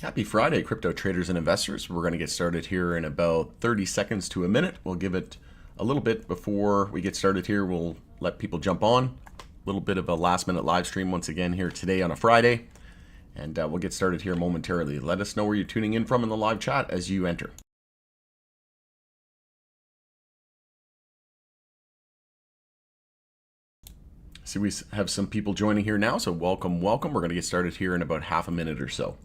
Happy Friday, crypto traders and investors. We're going to get started here in about 30 seconds to a minute. We'll give it a little bit before we get started here. We'll let people jump on. A little bit of a last minute live stream once again here today on a Friday. And we'll get started here momentarily. Let us know where you're tuning in from in the live chat as you enter. See, we have some people joining here now, so welcome. We're going to get started here in about half a minute or so.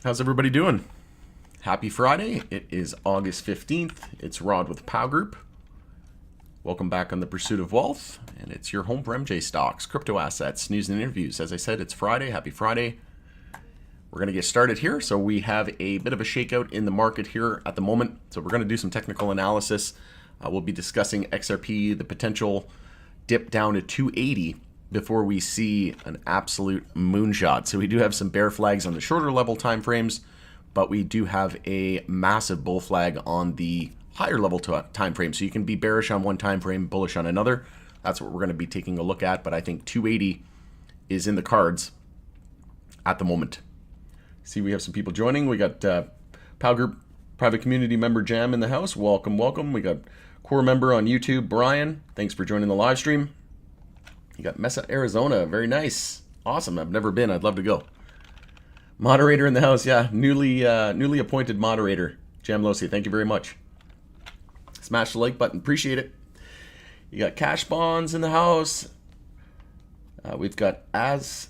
How's everybody doing? Happy Friday. It is August 15th. It's Rod with Pow Group. Welcome back on the Pursuit of Wealth, and it's your home for MJ stocks, crypto assets, news and interviews. As I said, it's Friday. Happy Friday. We're going to get started here. So we have a bit of a shakeout in the market here at the moment. So we're going to do some technical analysis. We'll be discussing XRP, the potential dip down to 280 before we see an absolute moonshot. So we do have some bear flags on the shorter level time frames, but we do have a massive bull flag on the higher level time frame. So you can be bearish on one time frame, bullish on another. That's what we're going to be taking a look at, but I think 280 is in the cards at the moment. See, we have some people joining. We got Pow Group private community member Jam in the house. Welcome. We got core member on YouTube, Brian. Thanks for joining the live stream. You got Mesa, Arizona. Very nice. Awesome. I've never been. I'd love to go. Moderator in the house. Yeah, newly appointed moderator. Jam Losi, thank you very much. Smash the like button. Appreciate it. You got Cash Bonds in the house. We've got Astlan.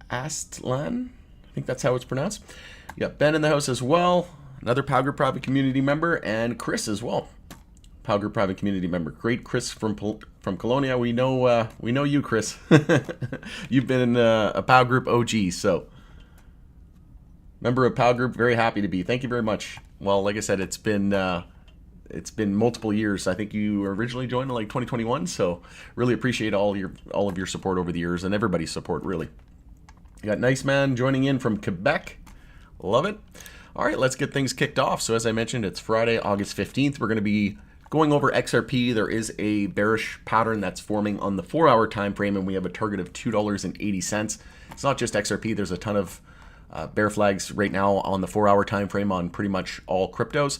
I think that's how it's pronounced. You got Ben in the house as well. Another Pow Group private community member. And Chris as well. Pow Group private community member. Great Chris from Colonia. We know you, Chris. You've been a Pow Group OG, so member of Pow Group. Very happy to be. Thank you very much. Well, like I said, it's been multiple years. I think you originally joined in like 2021, so really appreciate all of your support over the years and everybody's support, really. You got Nice Man joining in from Quebec. Love it. All right, let's get things kicked off. So as I mentioned, it's Friday, August 15th. We're going to be going over XRP. There is a bearish pattern that's forming on the 4-hour time frame, and we have a target of $2.80. It's not just XRP. There's a ton of bear flags right now on the 4-hour time frame on pretty much all cryptos.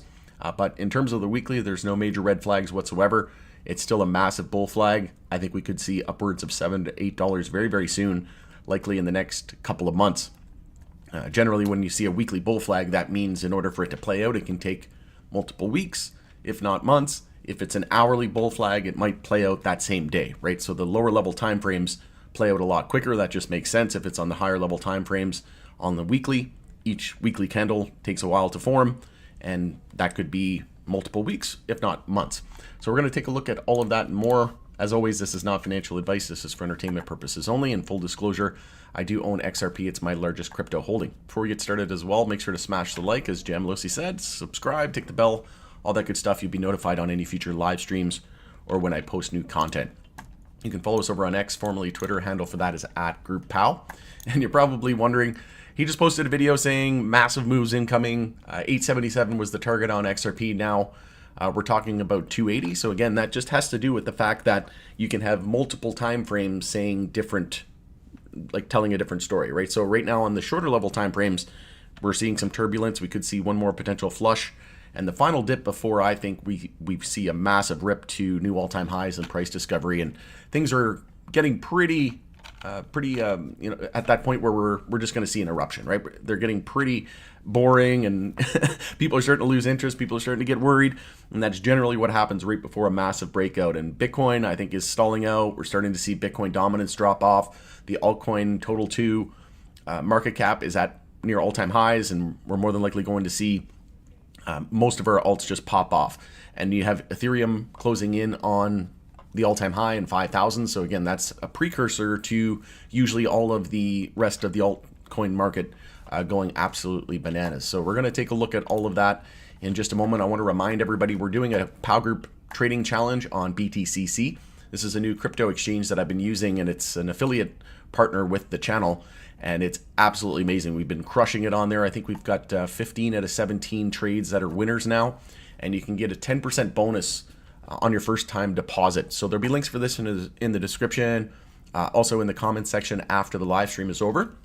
But in terms of the weekly, there's no major red flags whatsoever. It's still a massive bull flag. I think we could see upwards of $7 to $8 very, very soon, likely in the next couple of months. Generally, when you see a weekly bull flag, that means in order for it to play out, it can take multiple weeks, if not months. If it's an hourly bull flag, it might play out that same day, right? So the lower level time frames play out a lot quicker. That just makes sense. If it's on the higher level time frames on the weekly, each weekly candle takes a while to form, and that could be multiple weeks, if not months. So we're going to take a look at all of that and more. As always, this is not financial advice. This is for entertainment purposes only. And full disclosure, I do own XRP. It's my largest crypto holding. Before we get started as well, make sure to smash the like, as Jam Losi said, subscribe, tick the bell, all that good stuff. You'll be notified on any future live streams or when I post new content. You can follow us over on X, formerly Twitter. Handle for that is @GroupPow. And you're probably wondering, he just posted a video saying massive moves incoming. 877 was the target on XRP. Now we're talking about 280. So again, that just has to do with the fact that you can have multiple time frames saying different, like telling a different story, right? So right now on the shorter level time frames, we're seeing some turbulence. We could see one more potential flush, and the final dip before I think we see a massive rip to new all-time highs and price discovery, and things are getting pretty at that point where we're just going to see an eruption, right? They're getting pretty boring, and people are starting to lose interest. People are starting to get worried, and that's generally what happens right before a massive breakout. And Bitcoin, I think, is stalling out. We're starting to see Bitcoin dominance drop off. The altcoin total 2 market cap is at near all-time highs, and we're more than likely going to see most of our alts just pop off. And you have Ethereum closing in on the all-time high in 5,000. So again, that's a precursor to usually all of the rest of the altcoin market going absolutely bananas. So we're going to take a look at all of that in just a moment. I want to remind everybody we're doing a Pow Group trading challenge on BTCC. This is a new crypto exchange that I've been using, and it's an affiliate partner with the channel, and it's absolutely amazing. We've been crushing it on there. I think we've got 15 out of 17 trades that are winners now, and you can get a 10% bonus on your first time deposit. So there'll be links for this in the description, also in the comments section after the live stream is over.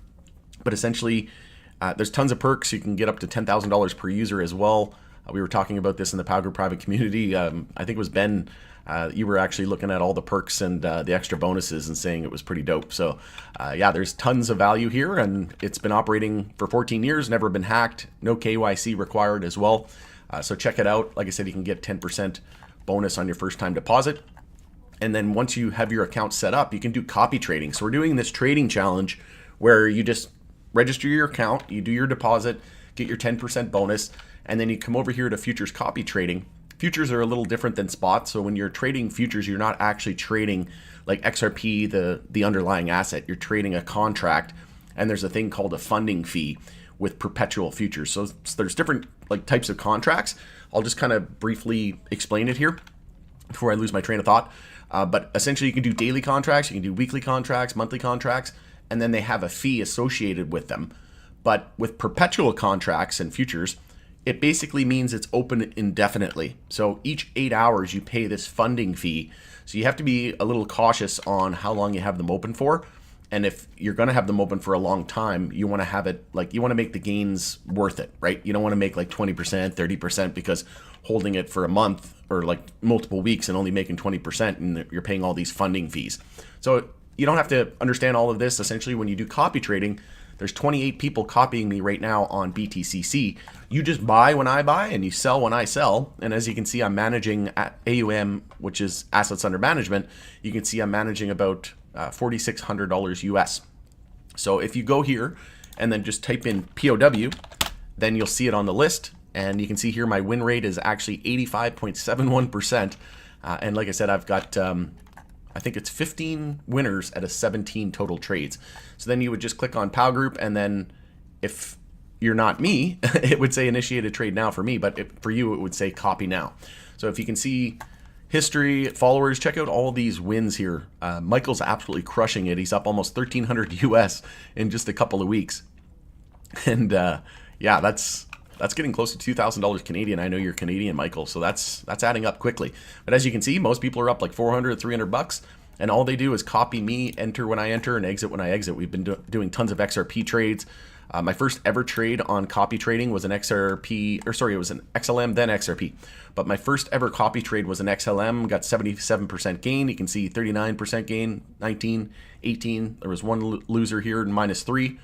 But essentially, there's tons of perks. You can get up to $10,000 per user as well. We were talking about this in the Power Group private community. I think it was Ben. You were actually looking at all the perks and the extra bonuses and saying it was pretty dope. So yeah, there's tons of value here, and it's been operating for 14 years, never been hacked, no KYC required as well. So check it out. Like I said, you can get 10% bonus on your first time deposit. And then once you have your account set up, you can do copy trading. So we're doing this trading challenge where you just register your account, you do your deposit, get your 10% bonus, and then you come over here to futures copy trading. Futures are a little different than spot. So when you're trading futures, you're not actually trading like XRP, the underlying asset. You're trading a contract, and there's a thing called a funding fee with perpetual futures. So there's different like types of contracts. I'll just kind of briefly explain it here before I lose my train of thought. But essentially, you can do daily contracts, you can do weekly contracts, monthly contracts, and then they have a fee associated with them. But with perpetual contracts and futures, it basically means it's open indefinitely. So each 8 hours you pay this funding fee. So you have to be a little cautious on how long you have them open for. And if you're going to have them open for a long time, you want to have it like, you want to make the gains worth it, right? You don't want to make like 20%, 30% because holding it for a month or like multiple weeks and only making 20% and you're paying all these funding fees. So you don't have to understand all of this. Essentially, when you do copy trading, there's 28 people copying me right now on BTCC. You just buy when I buy and you sell when I sell. And as you can see, I'm managing at AUM, which is assets under management. You can see I'm managing about $4,600 US. So if you go here and then just type in POW, then you'll see it on the list. And you can see here my win rate is actually 85.71%. And like I said, I've got I think it's 15 winners out of 17 total trades. So then you would just click on Power Group, and then if you're not me, it would say initiate a trade now for me, but for you, it would say copy now. So if you can see history, followers, check out all these wins here. Michael's absolutely crushing it. He's up almost 1,300 US in just a couple of weeks. And yeah, that's getting close to $2,000 Canadian. I know you're Canadian, Michael, so that's adding up quickly. But as you can see, most people are up like 400, 300 bucks, and all they do is copy me, enter when I enter, and exit when I exit. We've been doing tons of XRP trades. My first ever trade on copy trading was an XRP, or sorry, it was an XLM, then XRP. But my first ever copy trade was an XLM, got 77% gain. You can see 39% gain, 19, 18. There was one loser here, -3,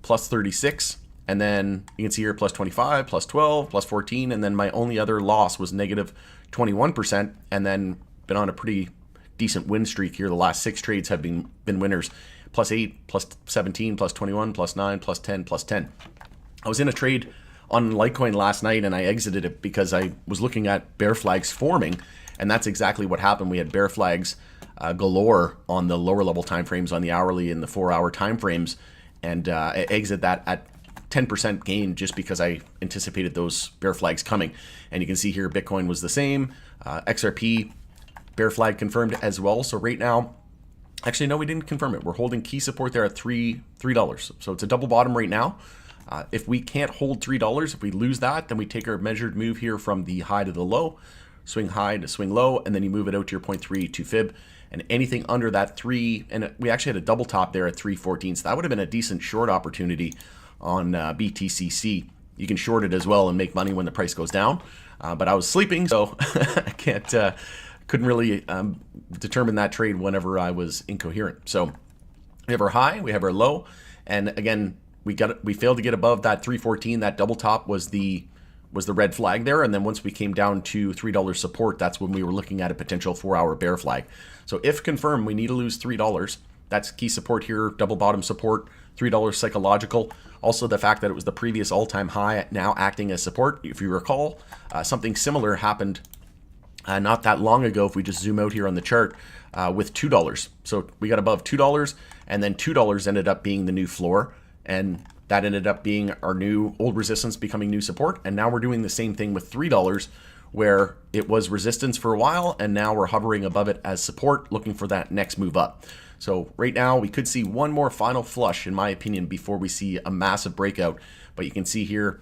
plus 36. And then you can see here plus 25, plus 12, plus 14. And then my only other loss was -21%. And then been on a pretty decent win streak here. The last 6 trades have been winners. Plus 8, plus 17, plus 21, plus 9, plus 10, plus 10. I was in a trade on Litecoin last night and I exited it because I was looking at bear flags forming. And that's exactly what happened. We had bear flags galore on the lower level time frames, on the hourly and the 4-hour time frames. And I exited that at 10% gain just because I anticipated those bear flags coming. And you can see here Bitcoin was the same. XRP bear flag confirmed as well. So right now, actually no, we didn't confirm it. We're holding key support there at $3. So it's a double bottom right now. If we can't hold $3, if we lose that, then we take our measured move here from the high to the low, swing high to swing low, and then you move it out to your 0.32 fib. And anything under that 3, and we actually had a double top there at 314. So that would have been a decent short opportunity on BTCC. You can short it as well and make money when the price goes down. But I was sleeping, so I couldn't really determine that trade whenever I was incoherent. So we have our high, we have our low, and again, we failed to get above that 314. That double top was the red flag there, and then once we came down to $3 support, that's when we were looking at a potential 4-hour bear flag. So if confirmed, we need to lose $3. That's key support here, double bottom support, $3 psychological. Also the fact that it was the previous all-time high now acting as support. If you recall, something similar happened not that long ago, if we just zoom out here on the chart, with $2. So we got above $2, and then $2 ended up being the new floor, and that ended up being our new old resistance becoming new support. And now we're doing the same thing with $3, where it was resistance for a while, and now we're hovering above it as support, looking for that next move up. So right now we could see one more final flush, in my opinion, before we see a massive breakout. But you can see here,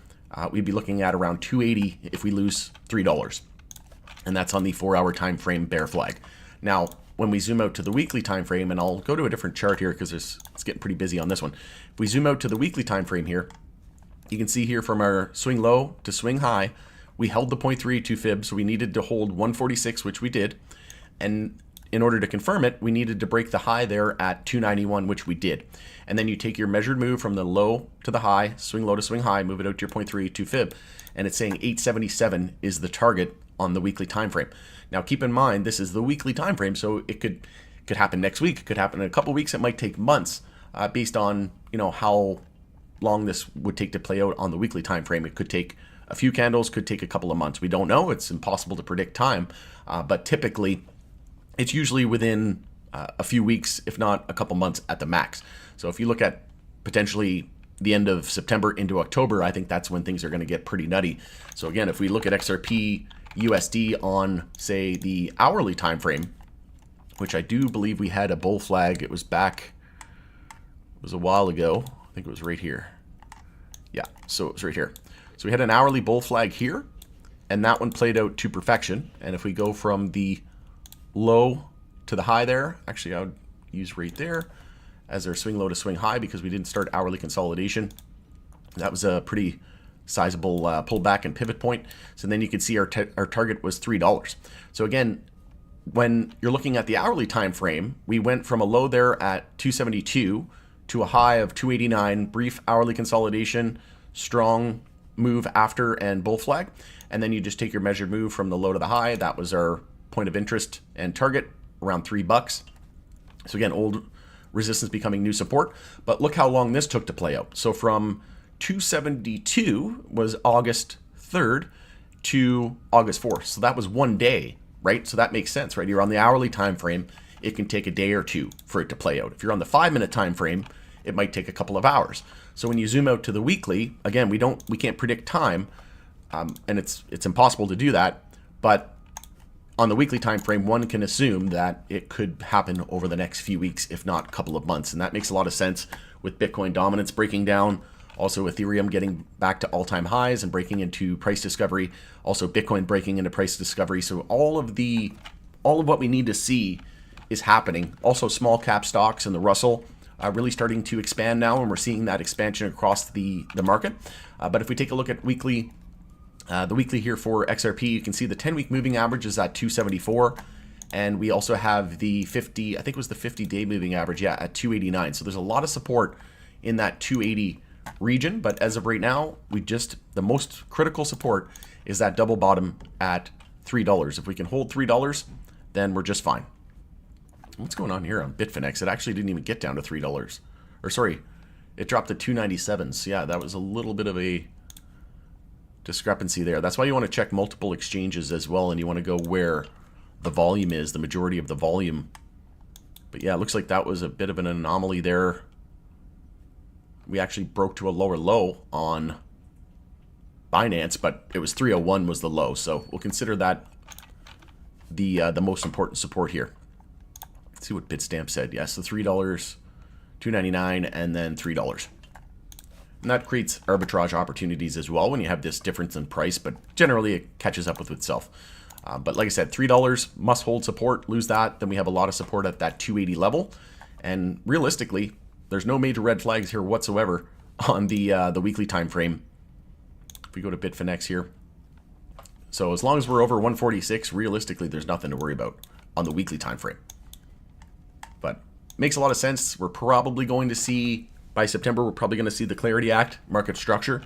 we'd be looking at around 280 if we lose $3. And that's on the 4-hour time frame bear flag. Now, when we zoom out to the weekly time frame, and I'll go to a different chart here because it's getting pretty busy on this one. If we zoom out to the weekly time frame here, you can see here from our swing low to swing high, we held the 0.32 fib, so we needed to hold 146, which we did. And in order to confirm it, we needed to break the high there at 291, which we did. And then you take your measured move from the low to the high, swing low to swing high, move it out to your 0.32 fib, and it's saying 877 is the target on the weekly time frame. Now keep in mind, this is the weekly time frame, so it could happen next week, it could happen in a couple weeks, it might take months, based on how long this would take to play out on the weekly time frame. It could take a few candles, could take a couple of months. We don't know. It's impossible to predict time, but typically it's usually within a few weeks, if not a couple months at the max. So if you look at potentially the end of September into October, I think that's when things are going to get pretty nutty. So again, if we look at XRP USD on, say, the hourly time frame, which I do believe we had a bull flag. It was a while ago. I think it was right here. Yeah, so it was right here. So we had an hourly bull flag here, and that one played out to perfection. And if we go from the low to the high there, actually I would use right there as our swing low to swing high because we didn't start hourly consolidation. That was a pretty sizable pullback and pivot point. So then you can see our target was $3. So again, when you're looking at the hourly time frame, we went from a low there at 272 to a high of 289, brief hourly consolidation, strong move after and bull flag. And then you just take your measured move from the low to the high. That was our point of interest and target, around $3. So again, old resistance becoming new support. But look how long this took to play out. So from 272 was August 3rd to August 4th. So that was one day, right? So that makes sense, right? You're on the hourly time frame. It can take a day or two for it to play out. If you're on the 5-minute time frame, it might take a couple of hours. So when you zoom out to the weekly, again, we can't predict time, and it's impossible to do that. But on the weekly time frame, one can assume that it could happen over the next few weeks, if not a couple of months, and that makes a lot of sense with Bitcoin dominance breaking down. Also, Ethereum getting back to all-time highs and breaking into price discovery. Also, Bitcoin breaking into price discovery. So all of what we need to see is happening. Also, small cap stocks and the Russell really starting to expand now, and we're seeing that expansion across the market. But if we take a look at weekly, the weekly here for XRP, you can see the 10-week moving average is at 274, and we also have the 50, I think it was the 50-day moving average, yeah, at 289. So there's a lot of support in that 280 region, but as of right now, the most critical support is that double bottom at $3. If we can hold $3, then we're just fine. What's going on here on Bitfinex? It actually didn't even get down to $3. Or sorry, it dropped to 297. So yeah, that was a little bit of a discrepancy there. That's why you want to check multiple exchanges as well, and you want to go where the volume is, the majority of the volume. But yeah, it looks like that was a bit of an anomaly there. We actually broke to a lower low on Binance, but it was 301 was the low. So we'll consider that the most important support here. Let's see what Bitstamp said. Yes, the $3, $2.99, and then $3. And that creates arbitrage opportunities as well when you have this difference in price, but generally it catches up with itself. But like I said, $3 must hold support. Lose that, then we have a lot of support at that 280 level. And realistically, there's no major red flags here whatsoever on the weekly time frame. If we go to Bitfinex here, so as long as we're over 146, realistically, there's nothing to worry about on the weekly time frame. But makes a lot of sense. We're probably going to see by September. We're probably going to see the Clarity Act market structure,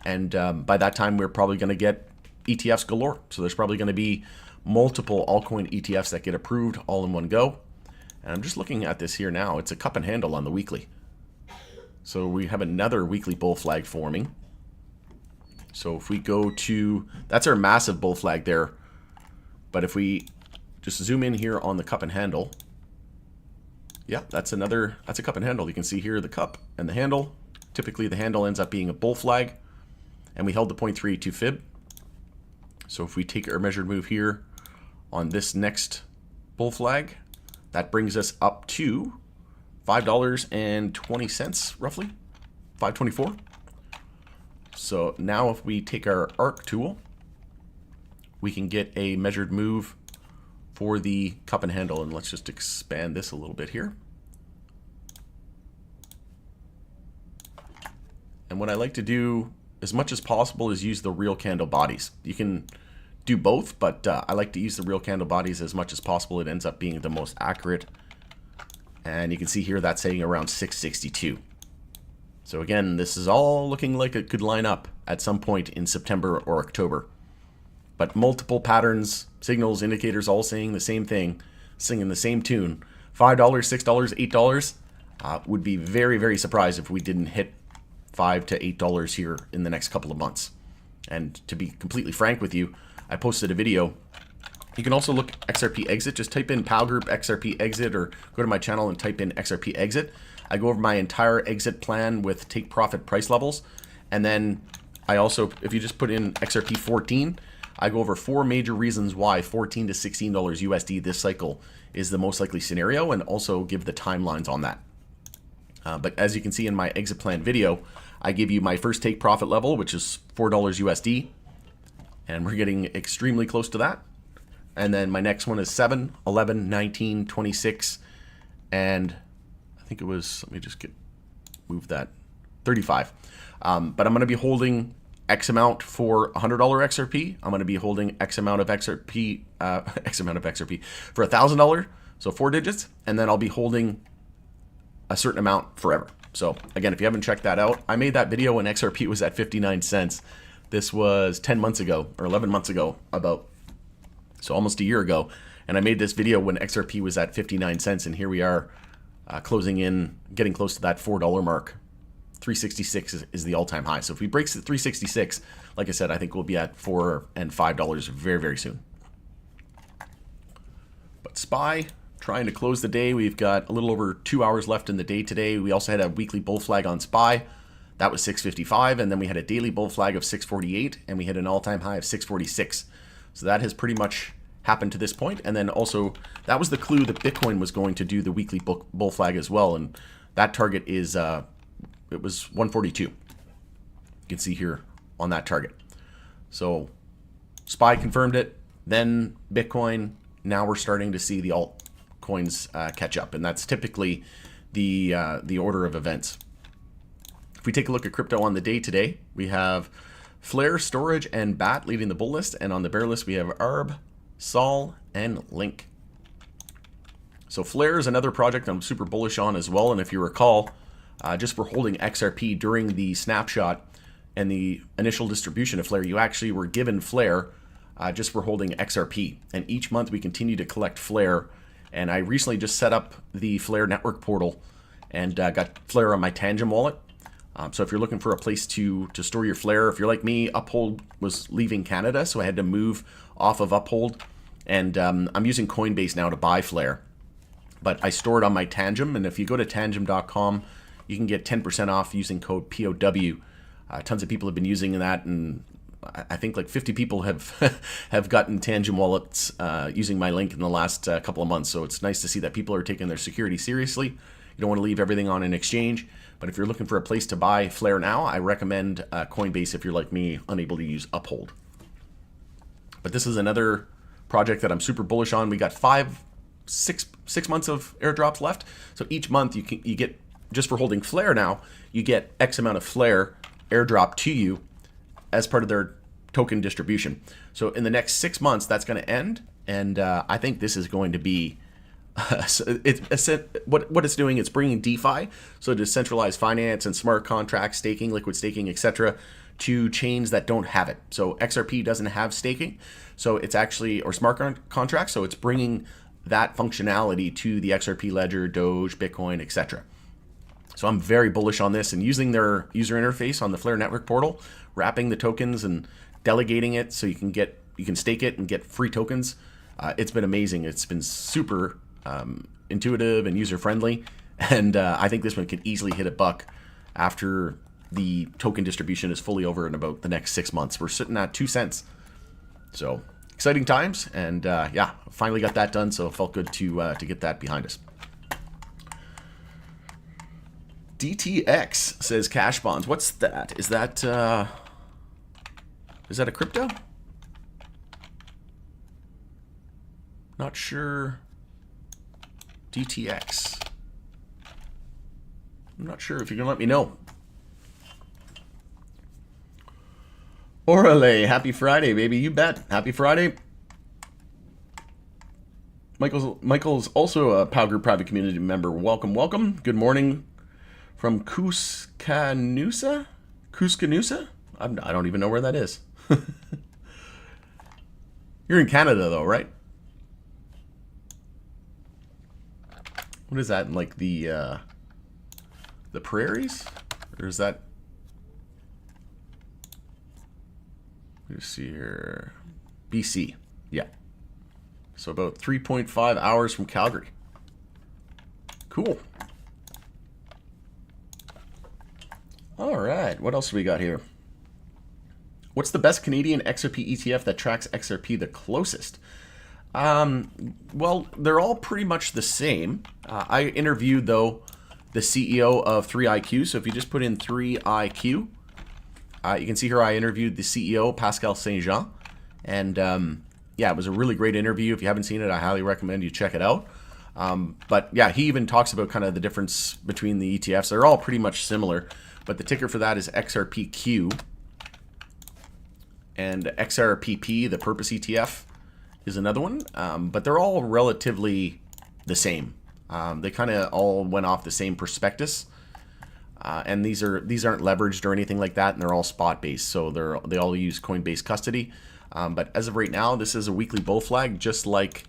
and by that time, we're probably going to get ETFs galore. So there's probably going to be multiple altcoin ETFs that get approved all in one go. And I'm just looking at this here now. It's a cup and handle on the weekly. So we have another weekly bull flag forming. So if we go to, that's our massive bull flag there. But if we just zoom in here on the cup and handle, yeah, that's a cup and handle. You can see here the cup and the handle. Typically the handle ends up being a bull flag. And we held the 0.32 fib. So if we take our measured move here on this next bull flag, that brings us up to $5.20 roughly, $5.24. So now if we take our ARC tool, we can get a measured move for the cup and handle. And let's just expand this a little bit here. And what I like to do as much as possible is use the real candle bodies. You can do both, but I like to use the real candle bodies as much as possible. It ends up being the most accurate. And you can see here that's saying around 662. So again, this is all looking like it could line up at some point in September or October. But multiple patterns, signals, indicators all saying the same thing, singing the same tune. $5, $6, $8. Would be very, very surprised if we didn't hit $5 to $8 here in the next couple of months. And to be completely frank with you, I posted a video. You can also look XRP exit. Just type in PAL Group XRP exit or go to my channel and type in XRP exit. I go over my entire exit plan with take profit price levels. And then I also, if you just put in XRP 14, I go over 4 major reasons why $14 to $16 USD this cycle is the most likely scenario, and also give the timelines on that. But as you can see in my exit plan video, I give you my first take profit level, which is $4 USD. And we're getting extremely close to that. And then my next one is 7, 11, 19, 26, and I think it was, let me just move that, 35. But I'm going to be holding X amount for $100 XRP. I'm going to be holding X amount of XRP, for $1,000, so 4 digits. And then I'll be holding a certain amount forever. So again, if you haven't checked that out, I made that video when XRP was at 59 cents. This was 10 months ago or 11 months ago, so almost a year ago. And I made this video when XRP was at 59 cents, and here we are closing in, getting close to that $4 mark. 366 is the all-time high. So if we break 366, like I said, I think we'll be at $4 and $5 very, very soon. But SPY, trying to close the day. We've got a little over 2 hours left in the day today. We also had a weekly bull flag on SPY. That was 655, and then we had a daily bull flag of 648, and we hit an all-time high of 646. So that has pretty much happened to this point. And then also, that was the clue that Bitcoin was going to do the weekly bull flag as well. And that target is, it was 142. You can see here on that target. So SPY confirmed it, then Bitcoin. Now we're starting to see the altcoins catch up. And that's typically the order of events. If we take a look at crypto on the day today, we have Flare, Storage, and BAT leading the bull list. And on the bear list, we have ARB, Sol, and Link. So Flare is another project I'm super bullish on as well. And if you recall, just for holding XRP during the snapshot and the initial distribution of Flare, you actually were given Flare just for holding XRP. And each month we continue to collect Flare. And I recently just set up the Flare network portal and got Flare on my Tangem wallet. So if you're looking for a place to store your Flare, if you're like me, Uphold was leaving Canada, so I had to move off of Uphold. And I'm using Coinbase now to buy Flare. But I store it on my Tangem, and if you go to tangem.com, you can get 10% off using code POW. Tons of people have been using that, and I think like 50 people have gotten Tangem wallets using my link in the last couple of months. So it's nice to see that people are taking their security seriously. You don't want to leave everything on an exchange. But if you're looking for a place to buy Flare now, I recommend Coinbase if you're like me, unable to use Uphold. But this is another project that I'm super bullish on. We got 6 months of airdrops left. So each month you get, just for holding Flare now, you get X amount of Flare airdrop to you as part of their token distribution. So in the next 6 months, that's going to end. And I think this is going to be, what it's doing, it's bringing DeFi, so decentralized finance and smart contracts, staking, liquid staking, etc., to chains that don't have it. So XRP doesn't have staking, so it's actually, or smart contracts, so it's bringing that functionality to the XRP ledger, Doge, Bitcoin, etc. So I'm very bullish on this, and using their user interface on the Flare network portal, wrapping the tokens and delegating it so you can stake it and get free tokens. It's been amazing. It's been super intuitive and user-friendly, and I think this one could easily hit $1 after the token distribution is fully over in about the next 6 months. We're sitting at 2 cents, So exciting times, and yeah, finally got that done. So it felt good to get that behind us. DTX says cash bonds. What's that? Is that a crypto? Not sure. DTX. I'm not sure if you can let me know. Orale, happy Friday, baby. You bet. Happy Friday. Michael's also a Power Group private community member. Welcome, welcome. Good morning from Kuscaloosa. I don't even know where that is. You're in Canada, though, right? What is that? Like the prairies, or is that? Let's see here. BC. Yeah. So about 3.5 hours from Calgary. Cool. All right. What else do we got here? What's the best Canadian XRP ETF that tracks XRP the closest? Well, they're all pretty much the same. I interviewed, though, the CEO of 3IQ. So if you just put in 3IQ, you can see here I interviewed the CEO, Pascal Saint-Jean. And yeah, it was a really great interview. If you haven't seen it, I highly recommend you check it out. But yeah, he even talks about kind of the difference between the ETFs. They're all pretty much similar, but the ticker for that is XRPQ. And XRPP, the Purpose ETF, is another one. But they're all relatively the same. They kind of all went off the same prospectus. And these aren't leveraged or anything like that, and they're all spot based, so they all use Coinbase custody. But as of right now, this is a weekly bull flag, just like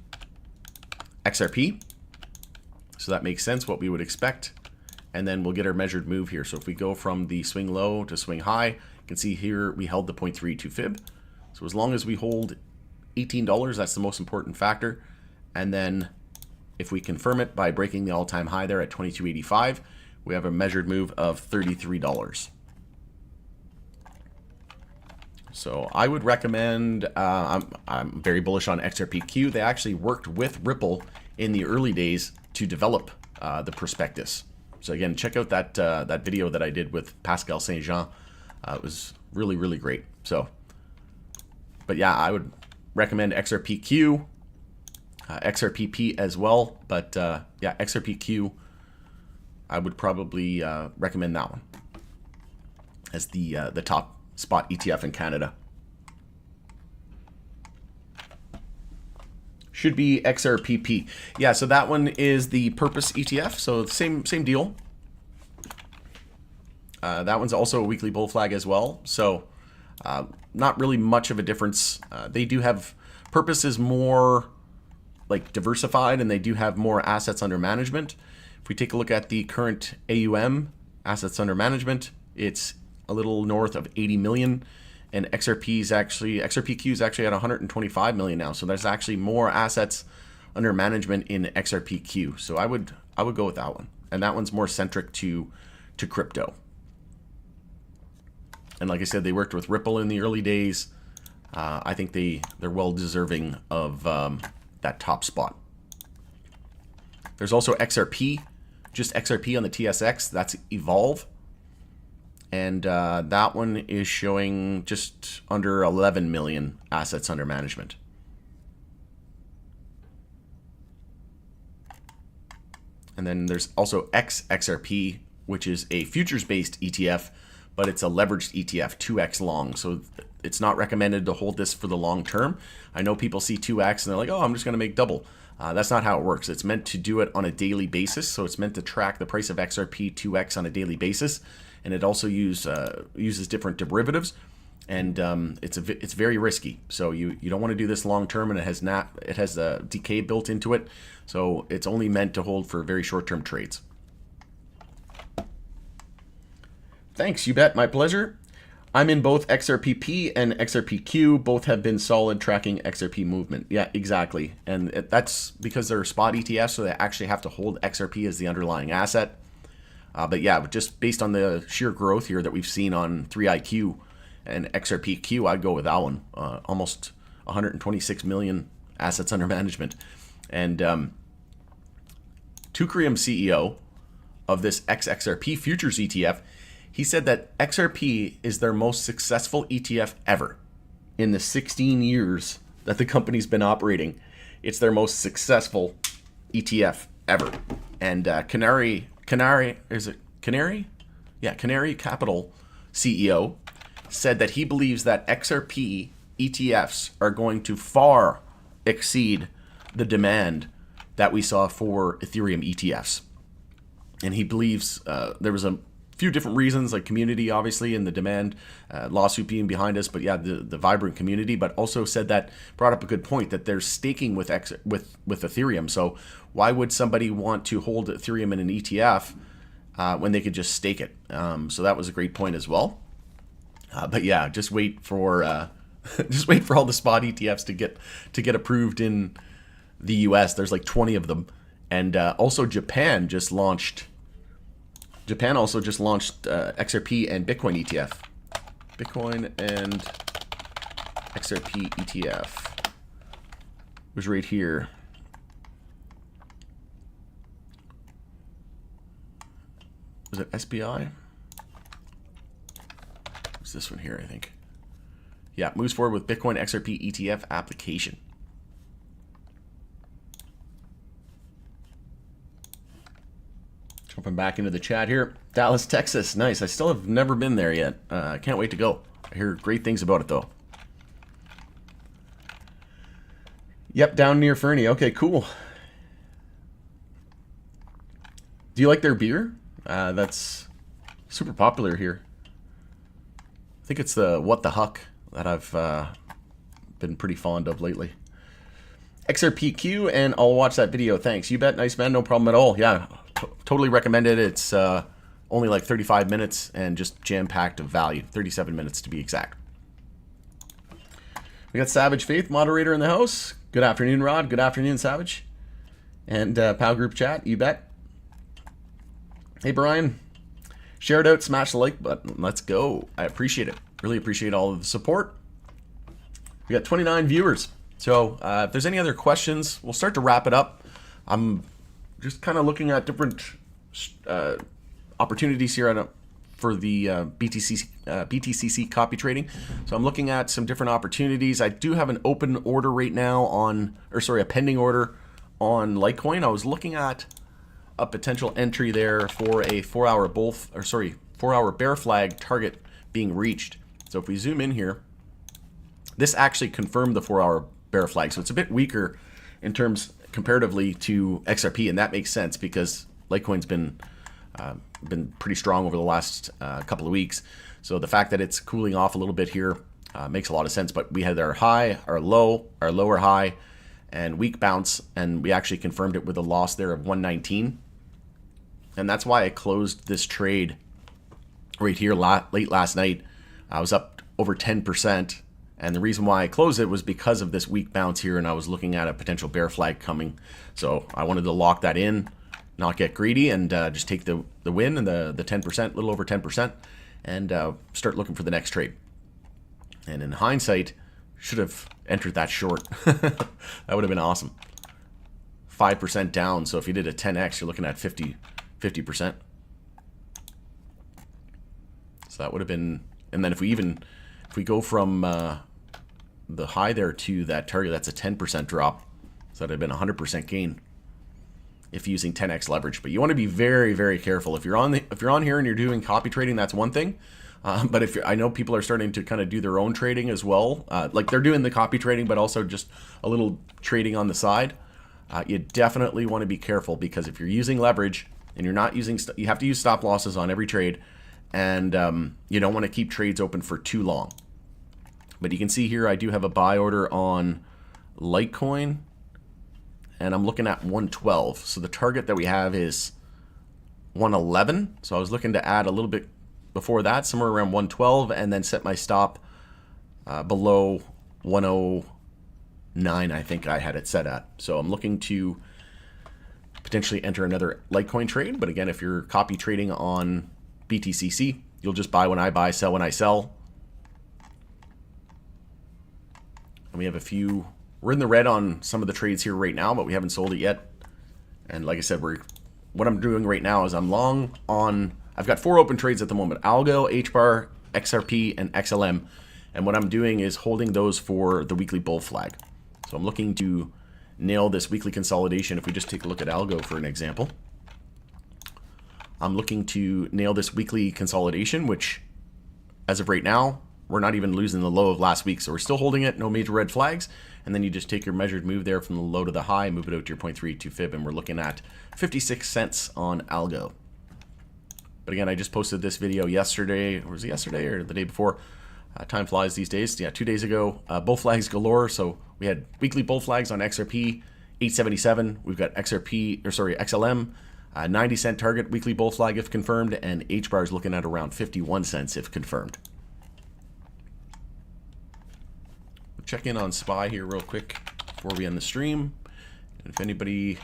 XRP. So that makes sense, what we would expect. And then we'll get our measured move here. So if we go from the swing low to swing high, you can see here we held the 0.32 fib. So as long as we hold $18, that's the most important factor. And then if we confirm it by breaking the all-time high there at 22.85, we have a measured move of $33. So I would recommend, I'm very bullish on XRPQ. They actually worked with Ripple in the early days to develop the prospectus. So again, check out that video that I did with Pascal Saint-Jean. It was really, really great. So, but yeah, I would recommend XRPQ, XRPP as well. But yeah, XRPQ, I would probably recommend that one as the top spot ETF in Canada. Should be XRPP. Yeah, so that one is the Purpose ETF. So same deal. That one's also a weekly bull flag as well. So not really much of a difference. They do have, Purpose is more like diversified, and they do have more assets under management. If we take a look at the current AUM, assets under management, it's a little north of 80 million, and XRPQ is actually at 125 million now. So there's actually more assets under management in XRPQ. So I would go with that one, and that one's more centric to crypto. And like I said, they worked with Ripple in the early days. I think they're well deserving of that top spot. There's also XRP, just XRP on the TSX. That's Evolve. And that one is showing just under 11 million assets under management. And then there's also XRP, which is a futures-based ETF, but it's a leveraged ETF, 2x long. So it's not recommended to hold this for the long term. I know people see 2x and they're like, oh, I'm just going to make double. That's not how it works. It's meant to do it on a daily basis. So it's meant to track the price of XRP 2x on a daily basis. And it also uses different derivatives, and it's very risky. So you don't want to do this long term, and it has a decay built into it. So it's only meant to hold for very short term trades. Thanks, you bet. My pleasure. I'm in both XRPP and XRPQ. Both have been solid tracking XRP movement. Yeah, exactly. And that's because they're spot ETFs, so they actually have to hold XRP as the underlying asset. But yeah, just based on the sheer growth here that we've seen on 3IQ and XRPQ, I'd go with that one. Almost 126 million assets under management. And Tukrium CEO of this XRP futures ETF, he said that XRP is their most successful ETF ever. In the 16 years that the company's been operating, it's their most successful ETF ever. And Canary Capital CEO said that he believes that XRP ETFs are going to far exceed the demand that we saw for Ethereum ETFs. And he believes there was a few different reasons, like community, obviously, and the demand, lawsuit being behind us, but yeah, the vibrant community, but also said that, brought up a good point, that there's staking with Ethereum. So why would somebody want to hold Ethereum in an ETF when they could just stake it? So that was a great point as well. But yeah, just wait for all the spot ETFs to get approved in the US. There's like 20 of them, and also Japan also just launched XRP and Bitcoin ETF. Bitcoin and XRP ETF was right here. Was it SBI? It's this one here, I think. Yeah, moves forward with Bitcoin XRP ETF application. Jumping back into the chat here. Dallas, Texas. Nice. I still have never been there yet. I can't wait to go. I hear great things about it, though. Yep, down near Fernie. Okay, cool. Do you like their beer? That's super popular here. I think it's the What the Huck that I've been pretty fond of lately. XRPQ, and I'll watch that video. Thanks. You bet. Nice, man. No problem at all. Yeah, totally recommend it. It's only like 35 minutes and just jam-packed of value. 37 minutes to be exact. We got Savage Faith, moderator in the house. Good afternoon, Rod. Good afternoon, Savage. And PAL Group chat, you bet. Hey, Brian. Share it out, smash the like button. Let's go. I appreciate it. Really appreciate all of the support. We got 29 viewers. So if there's any other questions, we'll start to wrap it up. I'm just kind of looking at different opportunities here for the BTCC copy trading. So I'm looking at some different opportunities. I do have an open order right now a pending order on Litecoin. I was looking at a potential entry there for a 4-hour bear flag target being reached. So if we zoom in here, this actually confirmed the 4-hour bear flag. So it's a bit weaker in terms comparatively to XRP, and that makes sense because Litecoin's been pretty strong over the last couple of weeks. So the fact that it's cooling off a little bit here makes a lot of sense. But we had our high, our low, our lower high, and weak bounce, and we actually confirmed it with a loss there of 119. And that's why I closed this trade right here late last night. I was up over 10%. And the reason why I closed it was because of this weak bounce here, and I was looking at a potential bear flag coming. So I wanted to lock that in, not get greedy, and just take the win and the 10%, a little over 10%, and start looking for the next trade. And in hindsight, should have entered that short. That would have been awesome. 5% down, so if you did a 10x, you're looking at 50%. So that would have been, and then if we go from the high there to that target, that's a 10% drop. So that would have been a 100% gain if using 10x leverage. But you want to be very, very careful. If you're on here and you're doing copy trading, that's one thing. But I know people are starting to kind of do their own trading as well. Like they're doing the copy trading, but also just a little trading on the side. You definitely want to be careful, because if you're using leverage and you're not using, you have to use stop losses on every trade, and you don't want to keep trades open for too long. But you can see here I do have a buy order on Litecoin, and I'm looking at 112. So the target that we have is 111. So I was looking to add a little bit before that, somewhere around 112, and then set my stop below 109, I think I had it set at. So I'm looking to potentially enter another Litecoin trade. But again, if you're copy trading on BTCC, you'll just buy when I buy, sell when I sell. And we have a few. We're in the red on some of the trades here right now, but we haven't sold it yet. And like I said, what I'm doing right now is I'm long on. I've got 4 open trades at the moment: Algo, HBAR, XRP, and XLM. And what I'm doing is holding those for the weekly bull flag. So I'm looking to nail this weekly consolidation. If we just take a look at Algo for an example, I'm looking to nail this weekly consolidation, which as of right now, we're not even losing the low of last week. So we're still holding it, no major red flags. And then you just take your measured move there from the low to the high, move it out to your 0.32 fib, and we're looking at 56 cents on Algo. But again, I just posted this video yesterday, or was it yesterday or the day before? Time flies these days. Yeah, 2 days ago. Bull flags galore. So we had weekly bull flags on XRP, 877. We've got XLM, 90-cent target weekly bull flag if confirmed, and HBAR is looking at around 51 cents if confirmed. We'll check in on SPY here real quick before we end the stream. And if anybody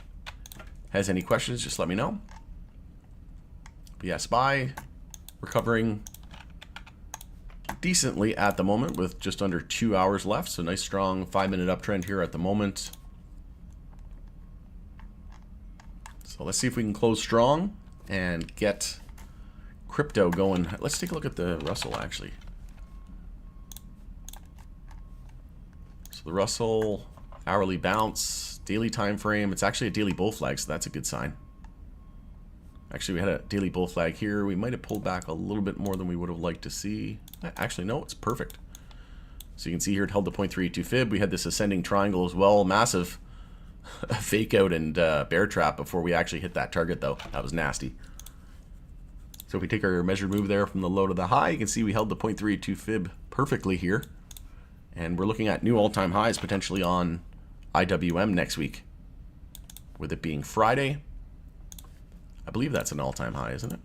has any questions, just let me know. But yeah, SPY recovering decently at the moment with just under 2 hours left. So nice strong 5-minute uptrend here at the moment. So let's see if we can close strong and get crypto going. Let's take a look at the Russell actually. So the Russell hourly bounce, daily time frame. It's actually a daily bull flag, so that's a good sign. Actually, we had a daily bull flag here. We might have pulled back a little bit more than we would have liked to see. Actually, no, it's perfect. So you can see here it held the 0.32 fib. We had this ascending triangle as well. Massive fake out and bear trap before we actually hit that target, though. That was nasty. So if we take our measured move there from the low to the high, you can see we held the 0.32 fib perfectly here. And we're looking at new all-time highs potentially on IWM next week, with it being Friday. I believe that's an all-time high, isn't it?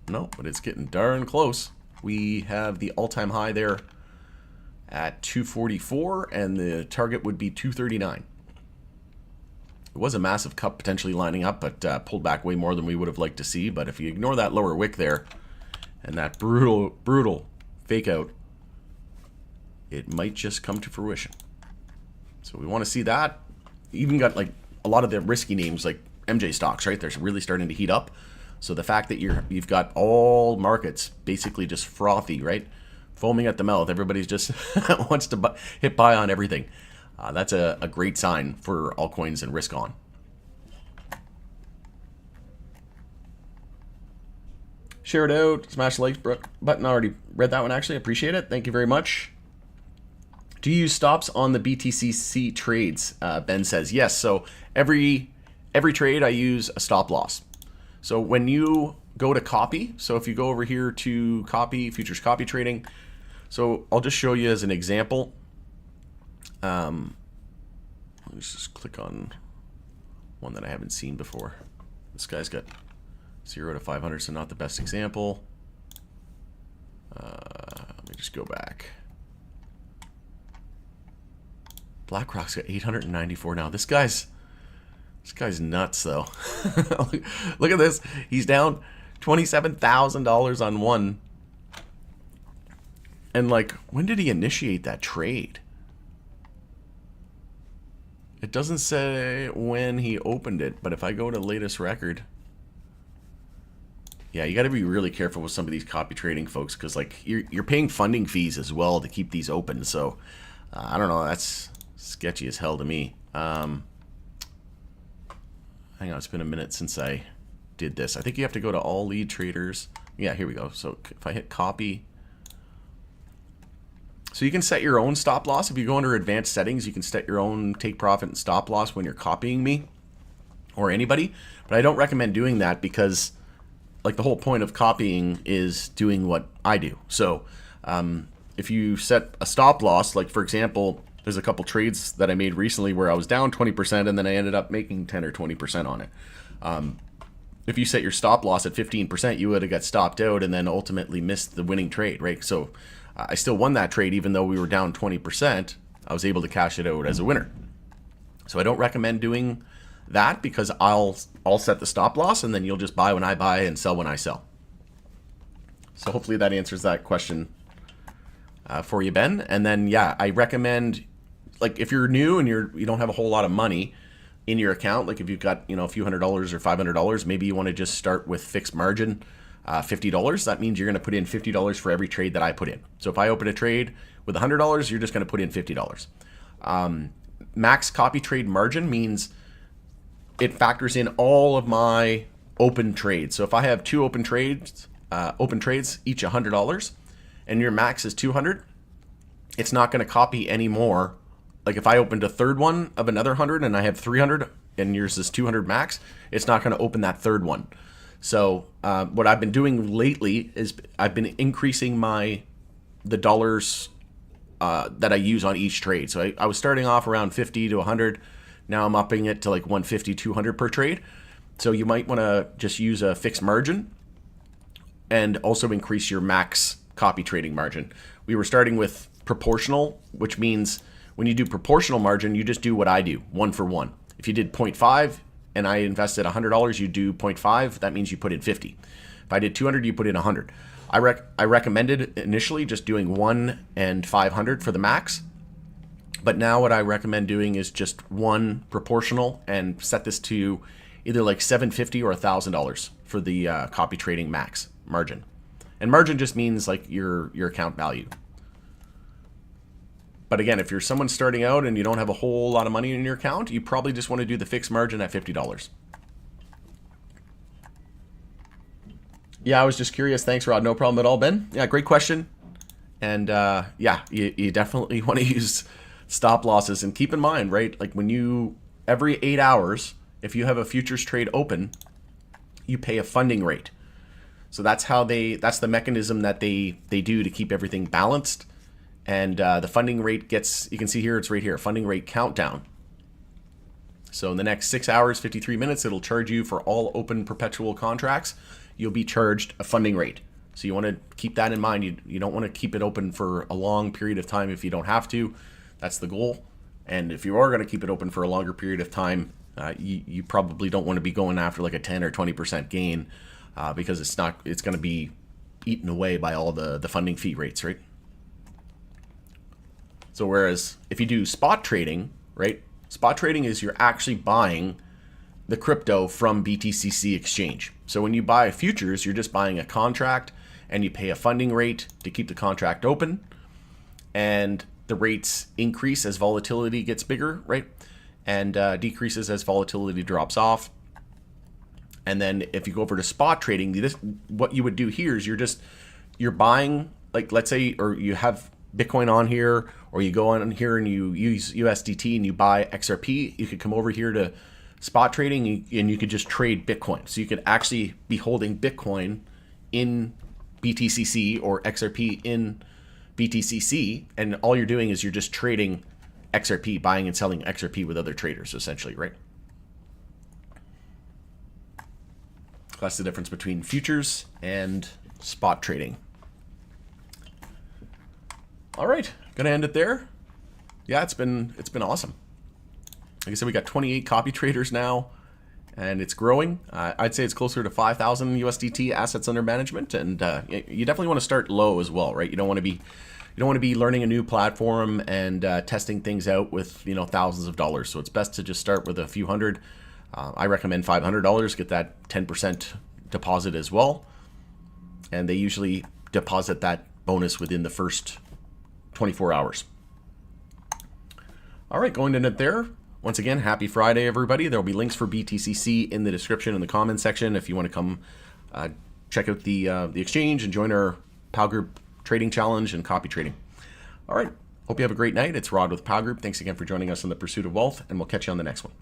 No, but it's getting darn close. We have the all-time high there at 244, and the target would be 239. It was a massive cup potentially lining up, but pulled back way more than we would have liked to see. But if you ignore that lower wick there and that brutal fake out, it might just come to fruition. So we want to see that. Even got like a lot of the risky names like MJ stocks, right? They're really starting to heat up. So the fact that you've got all markets basically just frothy, right? Foaming at the mouth. Everybody's just wants to hit buy on everything. That's a great sign for altcoins and risk on. Share it out. Smash the like button. I already read that one actually. Appreciate it. Thank you very much. Do you use stops on the BTCC trades? Ben says yes. So every trade I use a stop loss. So when you go to copy, so if you go over here to copy, futures copy trading, so I'll just show you as an example. Let's just click on one that I haven't seen before. This guy's got 0 to 500, so not the best example. Let me just go back. BlackRock's got 894 now. This guy's nuts, though. Look at this. He's down $27,000 on one. And, like, when did he initiate that trade? It doesn't say when he opened it, but if I go to latest record... Yeah, you got to be really careful with some of these copy trading folks, because, like, you're paying funding fees as well to keep these open. So, I don't know. That's sketchy as hell to me. Hang on, it's been a minute since I did this. I think you have to go to all lead traders. Yeah, here we go. So if I hit copy, so you can set your own stop loss. If you go under advanced settings, you can set your own take profit and stop loss when you're copying me or anybody. But I don't recommend doing that because, like, the whole point of copying is doing what I do. So if you set a stop loss, like for example, there's a couple trades that I made recently where I was down 20% and then I ended up making 10 or 20% on it. If you set your stop loss at 15%, you would have got stopped out and then ultimately missed the winning trade, right? So I still won that trade even though we were down 20%. I was able to cash it out as a winner. So I don't recommend doing that because I'll set the stop loss and then you'll just buy when I buy and sell when I sell. So hopefully that answers that question for you, Ben. And then, yeah, I recommend, like, if you're new and you don't have a whole lot of money in your account, like if you've got, a few $100s or $500, maybe you want to just start with fixed margin, $50. That means you're going to put in $50 for every trade that I put in. So if I open a trade with $100, you're just going to put in $50. Max copy trade margin means it factors in all of my open trades. So if I have two open trades, each $100, and your max is 200, it's not going to copy any more. Like if I opened a third one of another 100 and I have 300 and yours is 200 max, it's not going to open that third one. So what I've been doing lately is I've been increasing the dollars that I use on each trade. So I was starting off around 50 to 100. Now I'm upping it to like 150, 200 per trade. So you might want to just use a fixed margin and also increase your max copy trading margin. We were starting with proportional, which means when you do proportional margin, you just do what I do, 1 for 1. If you did 0.5 and I invested $100, you do 0.5. That means you put in 50. If I did 200, you put in 100. I recommended initially just doing 1 and 500 for the max. But now what I recommend doing is just 1 proportional and set this to either like $750 or $1,000 for the copy trading max margin. And margin just means like your account value. But again, if you're someone starting out and you don't have a whole lot of money in your account, you probably just want to do the fixed margin at $50. Yeah, I was just curious. Thanks, Rod. No problem at all, Ben. Yeah, great question. And yeah, you definitely want to use stop losses. And keep in mind, right, like when every 8 hours, if you have a futures trade open, you pay a funding rate. So that's the mechanism that they do to keep everything balanced. And the funding rate you can see here, it's right here, funding rate countdown. So in the next 6 hours, 53 minutes, it'll charge you for all open perpetual contracts. You'll be charged a funding rate. So you want to keep that in mind. You don't want to keep it open for a long period of time if you don't have to. That's the goal. And if you are going to keep it open for a longer period of time, you probably don't want to be going after like a 10 or 20% gain because it's going to be eaten away by all the funding fee rates, right? So whereas if you do spot trading, right? Spot trading is you're actually buying the crypto from BTCC exchange. So when you buy futures, you're just buying a contract and you pay a funding rate to keep the contract open. And the rates increase as volatility gets bigger, right? And decreases as volatility drops off. And then if you go over to spot trading, what you would do here is you're buying, like let's say, or you have Bitcoin on here, or you go on here and you use USDT and you buy XRP, you could come over here to spot trading and you could just trade Bitcoin. So you could actually be holding Bitcoin in BTCC or XRP in BTCC, and all you're doing is you're just trading XRP, buying and selling XRP with other traders, essentially, right? That's the difference between futures and spot trading. All right, gonna end it there. Yeah, it's been awesome. Like I said, we got 28 copy traders now, and it's growing. I'd say it's closer to 5,000 USDT assets under management, and you definitely want to start low as well, right? You don't want to be learning a new platform and testing things out with thousands of dollars. So it's best to just start with a few hundred. I recommend $500. Get that 10% deposit as well, and they usually deposit that bonus within the first 24 hours. All right, going to end it there. Once again, happy Friday, everybody. There will be links for BTCC in the description in the comments section if you want to come check out the exchange and join our PAL Group trading challenge and copy trading. All right, hope you have a great night. It's Rod with PAL Group. Thanks again for joining us in the pursuit of wealth, and we'll catch you on the next one.